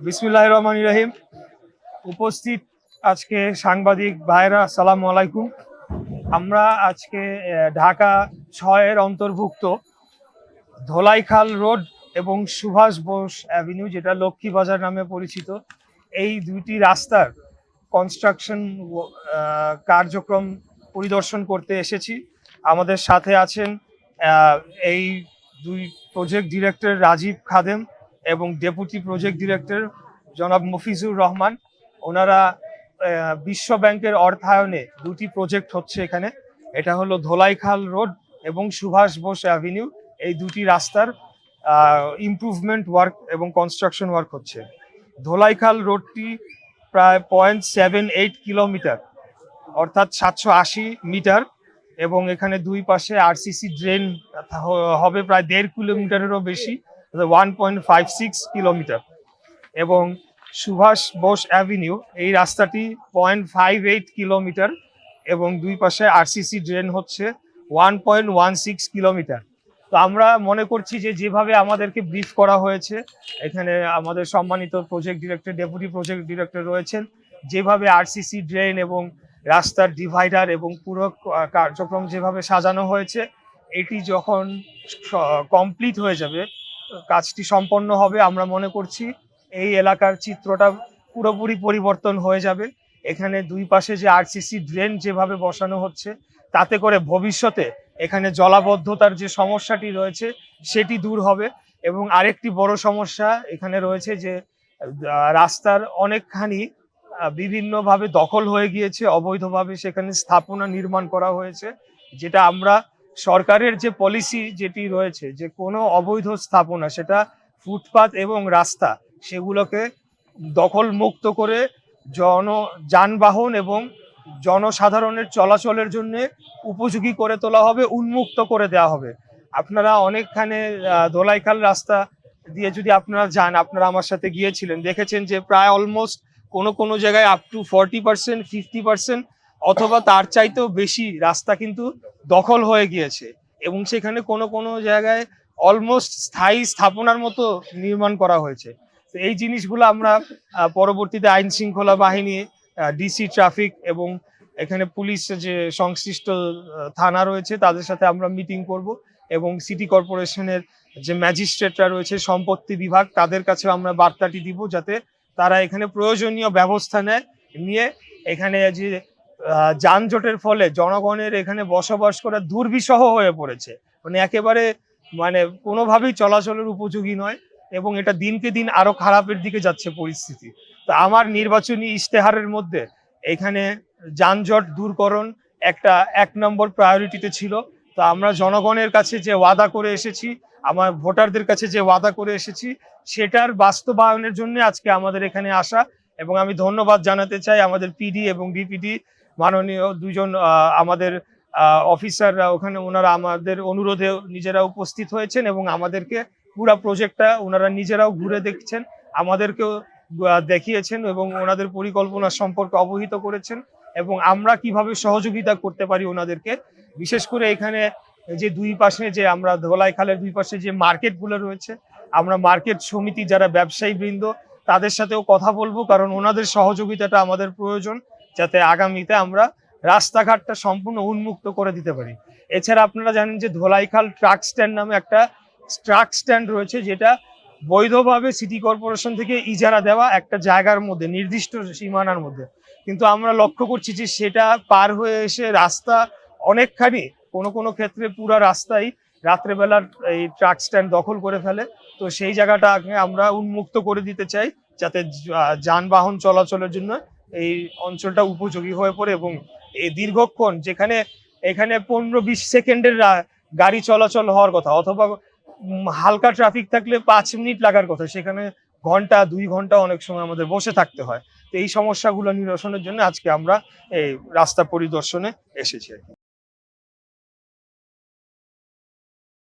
বিসমিল্লাহির রহমানির রহিম। উপস্থিত আজকে সাংবাদিক ভাইরা, আসসালামু আলাইকুম। আমরা আজকে ঢাকা ৬-এর অন্তর্ভুক্ত ধোলাইখাল রোড এবং সুভাষ বোস অ্যাভিনিউ, যেটা লক্ষ্মীবাজার নামে পরিচিত, এই দুইটি রাস্তার কনস্ট্রাকশন কার্যক্রম পরিদর্শন করতে এসেছি। আমাদের সাথে আছেন এই দুই প্রজেক্ট ডিরেক্টর রাজীব খাদেম এবং ডেপুটি প্রজেক্ট ডিরেক্টর জনাব মফিজুর রহমান। ওনারা বিশ্ব ব্যাংকের অর্থায়নে দুটি প্রজেক্ট হচ্ছে এখানে। এটা হলো ধোলাইখাল রোড এবং সুভাষ বোস অ্যাভিনিউ, এই দুটি রাস্তার ইমপ্রুভমেন্ট ওয়ার্ক এবং কনস্ট্রাকশন ওয়ার্ক হচ্ছে। ধোলাইখাল রোডটি প্রায় 0.78 কিলোমিটার, অর্থাৎ 780 মিটার, এবং এখানে দুই পাশে আরসিসি ড্রেন হবে প্রায় 1.5 কিলোমিটারেরও বেশি, 1.56 কিলোমিটার। এবং সুভাষ বোস অ্যাভিনিউ এই রাস্তাটি 0.58 কিলোমিটার এবং দুই পাশে আরসিসি ড্রেন হচ্ছে 1.16 কিলোমিটার। তো আমরা মনে করছি যে যেভাবে আমাদেরকে ব্রিফ করা হয়েছে, এখানে আমাদের সম্মানিত project director, deputy project director রয়েছেন, যেভাবে আরসিসি ড্রেন এবং রাস্তার ডিভাইডার এবং পুরো কার্যক্রম যেভাবে সাজানো হয়েছে, এটি যখন কমপ্লিট হয়ে যাবে, কাজটি সম্পন্ন হবে, আমরা মনে করছি এই এলাকার চিত্রটা পুরোপুরি পরিবর্তন হয়ে যাবে। এখানে দুই পাশে যে আরসিসি ড্রেন যেভাবে বসানো হচ্ছে, তাতে করে ভবিষ্যতে এখানে জলাবদ্ধতার যে সমস্যাটি রয়েছে সেটি দূর হবে। এবং আরেকটি বড় সমস্যা এখানে রয়েছে যে রাস্তার অনেকখানি বিভিন্নভাবে দখল হয়ে গিয়েছে, অবৈধভাবে সেখানে স্থাপনা নির্মাণ করা হয়েছে, যেটা আমরা সরকারের যে পলিসি যেটি রয়েছে যে কোনো অবৈধ স্থাপনা, সেটা ফুটপাত এবং রাস্তা, সেগুলোকে দখল মুক্ত করে যানবাহন এবং জনসাধারণের চলাচলের জন্য উপযোগী করে তোলা হবে, উন্মুক্ত করে দেওয়া হবে। আপনারা অনেকখানে ধোলাইখাল রাস্তা দিয়ে যদি আপনারা যান, আপনারা আমার সাথে গিয়েছিলেন, দেখেছেন যে প্রায় অলমোস্ট কোনো জায়গায় আপ টু 40%, 50% অথবা তার চাইতেও বেশি রাস্তা কিন্তু দখল হয়ে গিয়েছে, এবং সেখানে কোনো জায়গায় অলমোস্ট স্থায়ী স্থাপনার মতো নির্মাণ করা হয়েছে। তো এই জিনিসগুলো আমরা পরবর্তীতে আইন শৃঙ্খলা বাহিনী, ডিসি ট্রাফিক এবং এখানে পুলিশ যে সংশ্লিষ্ট থানা রয়েছে, তাদের সাথে আমরা মিটিং করব, এবং সিটি কর্পোরেশনের যে ম্যাজিস্ট্রেটরা রয়েছে, সম্পত্তি বিভাগ, তাদের কাছে আমরা বার্তাটি দিব, যাতে তারা এখানে প্রয়োজনীয় ব্যবস্থা নিয়ে এখানে যে যানজটের ফলে জনগণের এখানে বসবাস করা দুর্বিষহ হয়ে পড়েছে, একেবারে কোনোভাবেই চলাচলের উপযোগী নয়, এবং এটা দিনকে দিন আরো খারাপের দিকে যাচ্ছে পরিস্থিতি। তো আমার নির্বাচনী ইশতেহারের মধ্যে এখানে যানজট দূরকরণ একটা 1 নম্বর প্রায়োরিটিতে ছিল। তো আমরা জনগণের কাছে যে ওয়াদা করে এসেছি, আমার ভোটারদের কাছে যে ওয়াদা করে এসেছি, সেটার বাস্তবায়নের জন্য আজকে আমাদের এখানে আসা। এবং আমি ধন্যবাদ জানাতে চাই আমাদের পিডি এবং ডিপিডি, মাননীয় দুজন আমাদের অফিসাররা, ওনারা আমাদের অনুরোধে নিজেরা উপস্থিত হয়েছেন এবং আমাদেরকে পুরা প্রজেক্টটা ওনারা নিজেরাও ঘুরে দেখছেন, আমাদেরকেও দেখিয়েছেন এবং ওনাদের পরিকল্পনা সম্পর্কে অবহিত করেছেন, এবং আমরা কিভাবে সহযোগিতা করতে পারি ওনাদেরকে। বিশেষ করে এখানে যে দুই পাশে যে আমরা ধোলাইখালের দুই পাশে যে মার্কেটগুলো রয়েছে, আমরা মার্কেট সমিতি যারা ব্যবসায়ী বৃন্দ, তাদের সাথেও কথা বলবো, কারণ ওনাদের সহযোগিতাটা আমাদের প্রয়োজন, যাতে আগামীতে আমরা রাস্তাঘাটটা সম্পূর্ণ উন্মুক্ত করে দিতে পারি। এছাড়া আপনারা জানেন যে ধোলাইখাল ট্রাক স্ট্যান্ড নামে একটা ট্রাক স্ট্যান্ড রয়েছে, যেটা বৈধভাবে সিটি কর্পোরেশন থেকে ইজারা দেওয়া একটা জায়গার মধ্যে, নির্দিষ্ট সীমানার মধ্যে, কিন্তু আমরা লক্ষ্য করছি যে সেটা পার হয়ে এসে রাস্তা অনেকখানি কোনো ক্ষেত্রে পুরো রাস্তায় রাত্রেবেলার এই ট্রাক স্ট্যান্ড দখল করে ফেলে। তো সেই জায়গাটা আমরা উন্মুক্ত করে দিতে চাই, যাতে যানবাহন চলাচলের জন্য এই অঞ্চলটা উপযোগী হয়ে পড়ে, এবং এই দীর্ঘক্ষণ যেখানে এখানে 15-20 সেকেন্ডের গাড়ি চলাচল হওয়ার কথা, অথবা হালকা ট্রাফিক থাকলে 5 মিনিট লাগার কথা, সেখানে ঘন্টা 2 ঘন্টা অনেক সময় আমাদের বসে থাকতে হয়। তো এই সমস্যাগুলো নিরসনের জন্য আজকে আমরা এই রাস্তা পরিদর্শনে এসেছি।